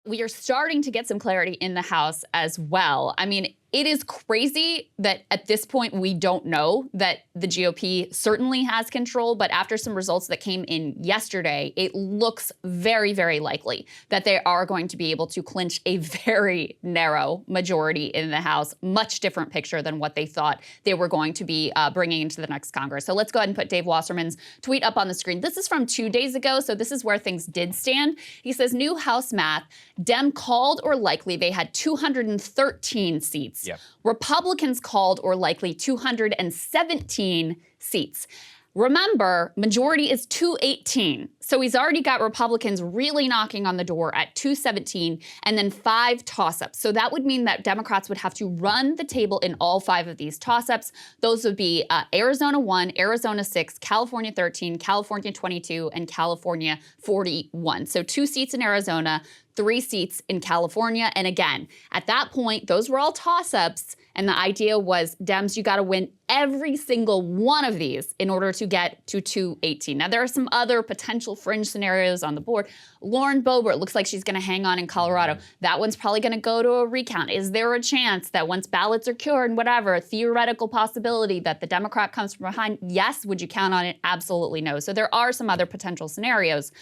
We are starting to get some clarity in the House as well. I mean, it is crazy that at this point we don't know that the GOP certainly has control, but after some results that came in yesterday, it looks very, very likely that they are going to be able to clinch a very narrow majority in the House, much different picture than what they thought they were going to be bringing into the next Congress. So let's go ahead and put Dave Wasserman's tweet up on the screen. This is from 2 days ago, so this is where things did stand. He says, new House math, Dem called or likely they had 213 seats. Yep. Republicans called or likely 217 seats. Remember, majority is 218. So he's already got Republicans really knocking on the door at 217 and then 5 toss-ups. So that would mean that Democrats would have to run the table in all 5 of these toss-ups. Those would be Arizona 1, Arizona 6, California 13, California 22, and California 41. So 2 seats in Arizona, 3 seats in California. And again, at that point, those were all toss-ups. And the idea was, Dems, you got to win every single one of these in order to get to 218. Now, there are some other potential fringe scenarios on the board. Lauren Boebert looks like she's going to hang on in Colorado. That one's probably going to go to a recount. Is there a chance that once ballots are cured and whatever, a theoretical possibility that the Democrat comes from behind? Yes. Would you count on it? Absolutely no. So there are some other potential scenarios.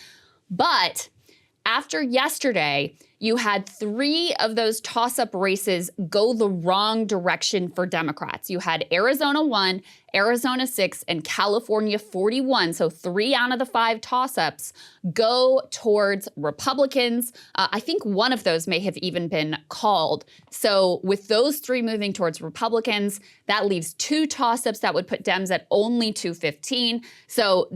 But after yesterday, you had 3 of those toss-up races go the wrong direction for Democrats. You had Arizona 1, Arizona 6, and California 41. So 3 out of the 5 toss-ups go towards Republicans. I think one of those may have even been called. So with those 3 moving towards Republicans, that leaves 2 toss-ups that would put Dems at only 215. So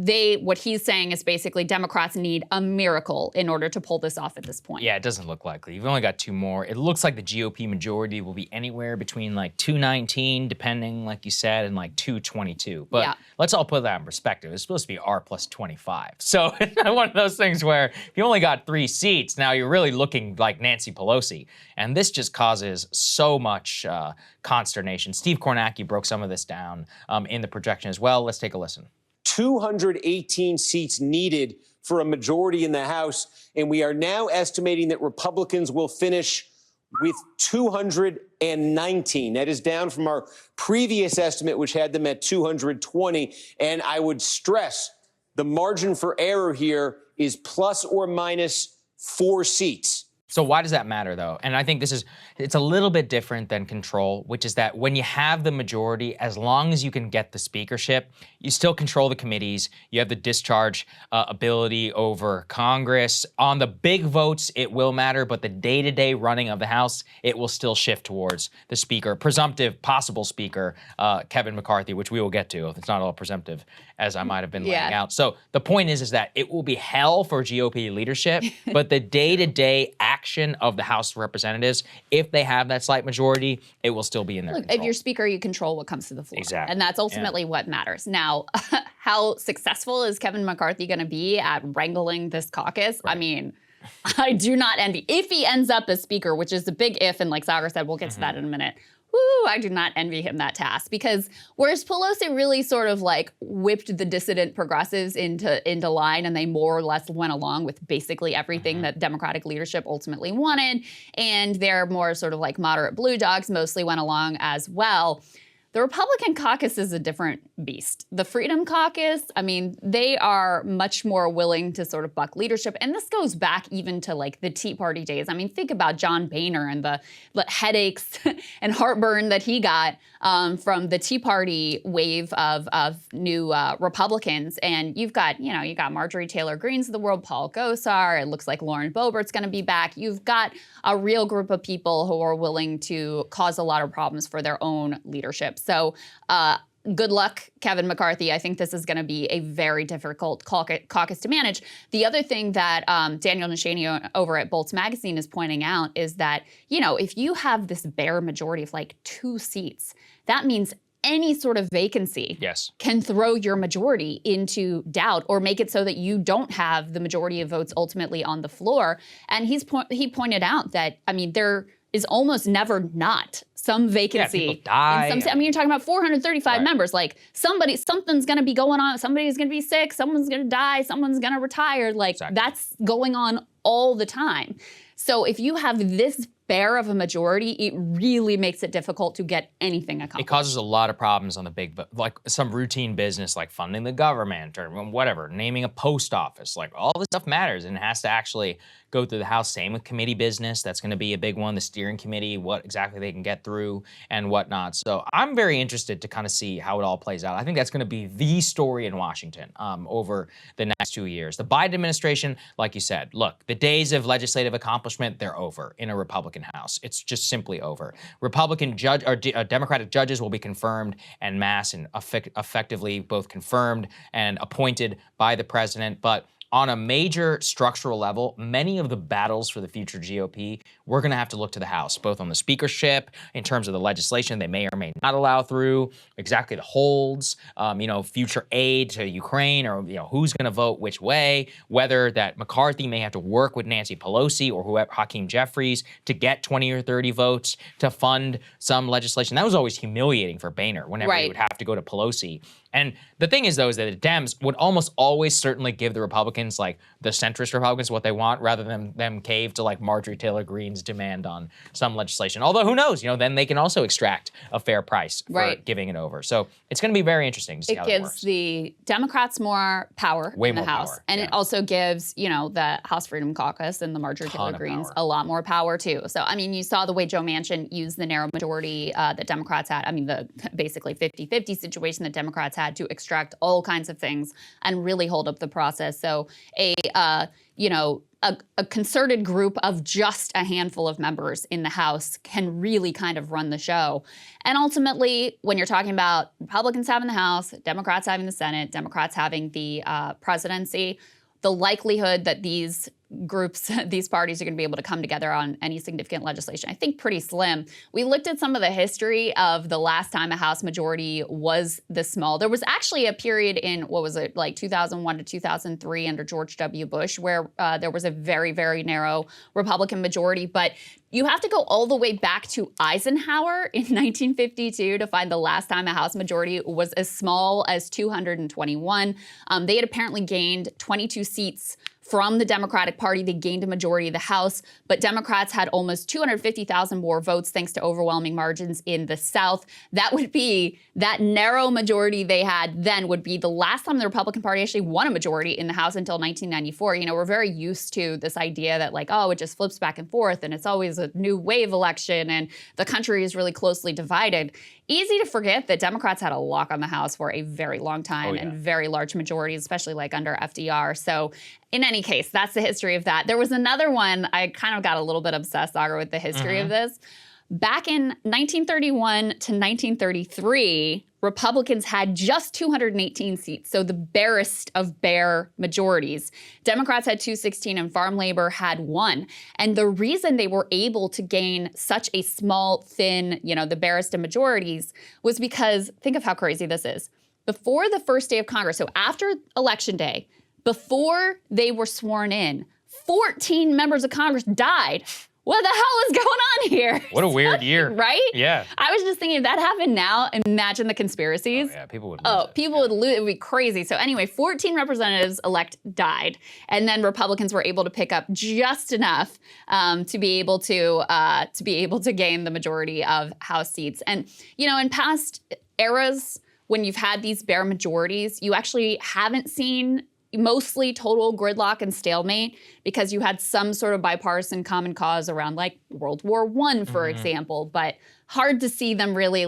what he's saying is basically Democrats need a miracle in order to pull this off at this point. Yeah, it doesn't look likely. You've only got 2 more. It looks like the GOP majority will be anywhere between like 219, depending, like you said, and like 222. But yeah, let's all put that in perspective. It's supposed to be R plus 25. So it's one of those things where if you only got 3 seats, now you're really looking like Nancy Pelosi. And this just causes so much consternation. Steve Kornacki broke some of this down in the projection as well. Let's take a listen. 218 seats needed for a majority in the House, and we are now estimating that Republicans will finish with 219. That is down from our previous estimate, which had them at 220. And I would stress the margin for error here is plus or minus 4 seats. So why does that matter, though? And I think it's a little bit different than control, which is that when you have the majority, as long as you can get the speakership, you still control the committees. You have the discharge ability over Congress. On the big votes, it will matter, but the day-to-day running of the House, it will still shift towards the speaker, presumptive possible speaker, Kevin McCarthy, which we will get to if it's not all presumptive, as I might have been laying out. So the point is that it will be hell for GOP leadership, but the day-to-day action of the House of Representatives, if they have that slight majority, it will still be in their control. If you're speaker, you control what comes to the floor. Exactly. And that's ultimately what matters. Now, how successful is Kevin McCarthy going to be at wrangling this caucus? Right. I mean, I do not envy. If he ends up as speaker, which is a big if, and like Saagar said, we'll get to that in a minute. Woo, I do not envy him that task, because whereas Pelosi really sort of like whipped the dissident progressives into line, and they more or less went along with basically everything that Democratic leadership ultimately wanted, and their more sort of like moderate blue dogs mostly went along as well. The Republican caucus is a different beast. The Freedom Caucus, I mean, they are much more willing to sort of buck leadership. And this goes back even to like the Tea Party days. I mean, think about John Boehner and the headaches and heartburn that he got from the Tea Party wave of new Republicans. And you've got Marjorie Taylor Greene's of the world, Paul Gosar. It looks like Lauren Boebert's going to be back. You've got a real group of people who are willing to cause a lot of problems for their own leadership. So good luck, Kevin McCarthy. I think this is going to be a very difficult caucus to manage. The other thing that Daniel Neshanian over at Bolts Magazine is pointing out is that, if you have this bare majority of like 2 seats, that means any sort of vacancy can throw your majority into doubt or make it so that you don't have the majority of votes ultimately on the floor. And he pointed out that, I mean, there is almost never not some vacancy. Yeah, people die. You're talking about 435 members. Like something's going to be going on. Somebody's going to be sick. Someone's going to die. Someone's going to retire. Like that's going on all the time. So if you have this bare of a majority, it really makes it difficult to get anything accomplished. It causes a lot of problems on the big, like some routine business, like funding the government or whatever, naming a post office. Like all this stuff matters and it has to actually go through the House. Same with committee business. That's going to be a big one. The steering committee, what exactly they can get through and whatnot. So I'm very interested to kind of see how it all plays out. I think that's going to be the story in Washington over the next 2 years. The Biden administration, like you said, look, the days of legislative accomplishment, they're over in a Republican House. It's just simply over. Republican judge or Democratic judges will be confirmed en masse and effectively both confirmed and appointed by the president. But on a major structural level, many of the battles for the future GOP, we're going to have to look to the House, both on the speakership, in terms of the legislation they may or may not allow through, exactly the holds, future aid to Ukraine, or who's going to vote which way, whether that McCarthy may have to work with Nancy Pelosi or whoever, Hakeem Jeffries, to get 20 or 30 votes to fund some legislation. That was always humiliating for Boehner whenever he would have to go to Pelosi. And the thing is, though, is that the Dems would almost always certainly give the Republicans, like the centrist Republicans, what they want, rather than them cave to like Marjorie Taylor Greene's demand on some legislation. Although who knows, then they can also extract a fair price for giving it over. So it's going to be very interesting to see how that works. It gives the Democrats more power in the House. And it also gives, the House Freedom Caucus and the Marjorie Taylor Greenes a lot more power too. So, I mean, you saw the way Joe Manchin used the narrow majority that Democrats had. I mean, the basically 50-50 situation that Democrats had to extract all kinds of things and really hold up the process. So a concerted group of just a handful of members in the House can really kind of run the show. And ultimately, when you're talking about Republicans having the House, Democrats having the Senate, Democrats having the presidency, the likelihood that these groups, these parties are going to be able to come together on any significant legislation, I think pretty slim. We looked at some of the history of the last time a House majority was this small. There was actually a period in, 2001 to 2003 under George W. Bush where there was a very, very narrow Republican majority. But you have to go all the way back to Eisenhower in 1952 to find the last time a House majority was as small as 221. They had apparently gained 22 seats from the Democratic Party. They gained a majority of the House, but Democrats had almost 250,000 more votes thanks to overwhelming margins in the South. That would be, that narrow majority they had then would be the last time the Republican Party actually won a majority in the House until 1994. We're very used to this idea that it just flips back and forth and it's always a new wave election and the country is really closely divided. Easy to forget that Democrats had a lock on the House for a very long time and very large majorities, especially under FDR. So in any case, that's the history of that. There was another one, I kind of got a little bit obsessed, Saagar, with the history of this. Back in 1931 to 1933, Republicans had just 218 seats, so the barest of bare majorities. Democrats had 216 and farm labor had 1. And the reason they were able to gain such a small, thin, the barest of majorities was because, think of how crazy this is. Before the first day of Congress, so after Election Day, before they were sworn in, 14 members of Congress died. What the hell is going on here? What a weird year. Right? Yeah. I was just thinking, if that happened now, imagine the conspiracies. Oh, yeah, people would lose it. People would lose. It would be crazy. So anyway, 14 representatives-elect died. And then Republicans were able to pick up just enough to be able to gain the majority of House seats. And, in past eras, when you've had these bare majorities, you actually haven't seen mostly total gridlock and stalemate because you had some sort of bipartisan common cause around World War I, for example, but hard to see them really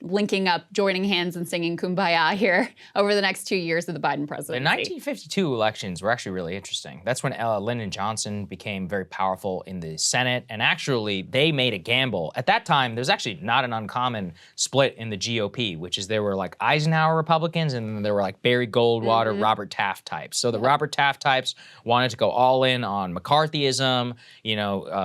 linking up, joining hands and singing Kumbaya here over the next 2 years of the Biden presidency. The 1952 elections were actually really interesting. That's when Lyndon Johnson became very powerful in the Senate, and actually they made a gamble. At that time, there's actually not an uncommon split in the GOP, which is there were Eisenhower Republicans and then there were Barry Goldwater, Robert Taft types. So the Robert Taft types wanted to go all in on McCarthyism,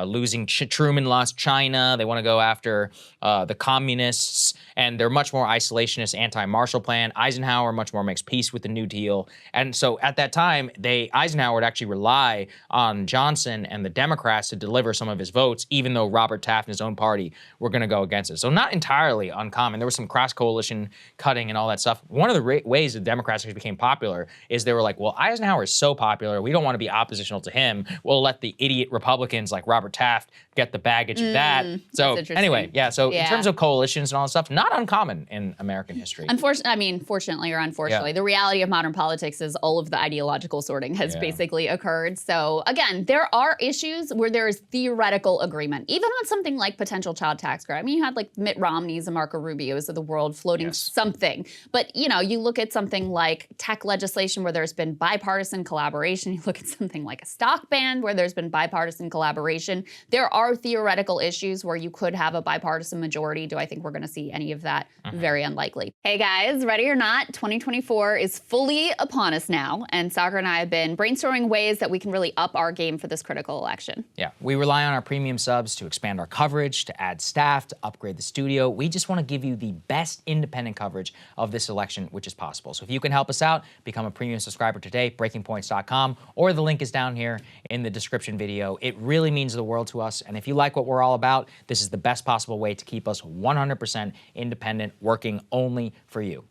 losing Truman lost China. They want to go after the communists. and they're much more isolationist, anti-Marshall Plan. Eisenhower much more makes peace with the New Deal. And so at that time, Eisenhower would actually rely on Johnson and the Democrats to deliver some of his votes, even though Robert Taft and his own party were going to go against it. So not entirely uncommon. There was some cross-coalition cutting and all that stuff. One of the ways the Democrats actually became popular is they were like, well, Eisenhower is so popular, we don't want to be oppositional to him. We'll let the idiot Republicans like Robert Taft get the baggage of that. So anyway, in terms of coalitions and all that stuff, not uncommon in American history. Fortunately or unfortunately, the reality of modern politics is all of the ideological sorting has basically occurred. So again, there are issues where there is theoretical agreement, even on something like potential child tax credit. I mean, you had like Mitt Romney's and Marco Rubio's of the world floating something. But, you know, you look at something like tech legislation where there's been bipartisan collaboration. You look at something like a stock ban where there's been bipartisan collaboration. There are theoretical issues where you could have a bipartisan majority. Do I think we're going to see any of that? Very unlikely. Hey guys, ready or not, 2024 is fully upon us now. And Saagar and I have been brainstorming ways that we can really up our game for this critical election. Yeah, we rely on our premium subs to expand our coverage, to add staff, to upgrade the studio. We just want to give you the best independent coverage of this election, which is possible. So if you can help us out, become a premium subscriber today, breakingpoints.com, or the link is down here in the description video. It really means the world to us. And if you like what we're all about, this is the best possible way to keep us 100% independent, working only for you.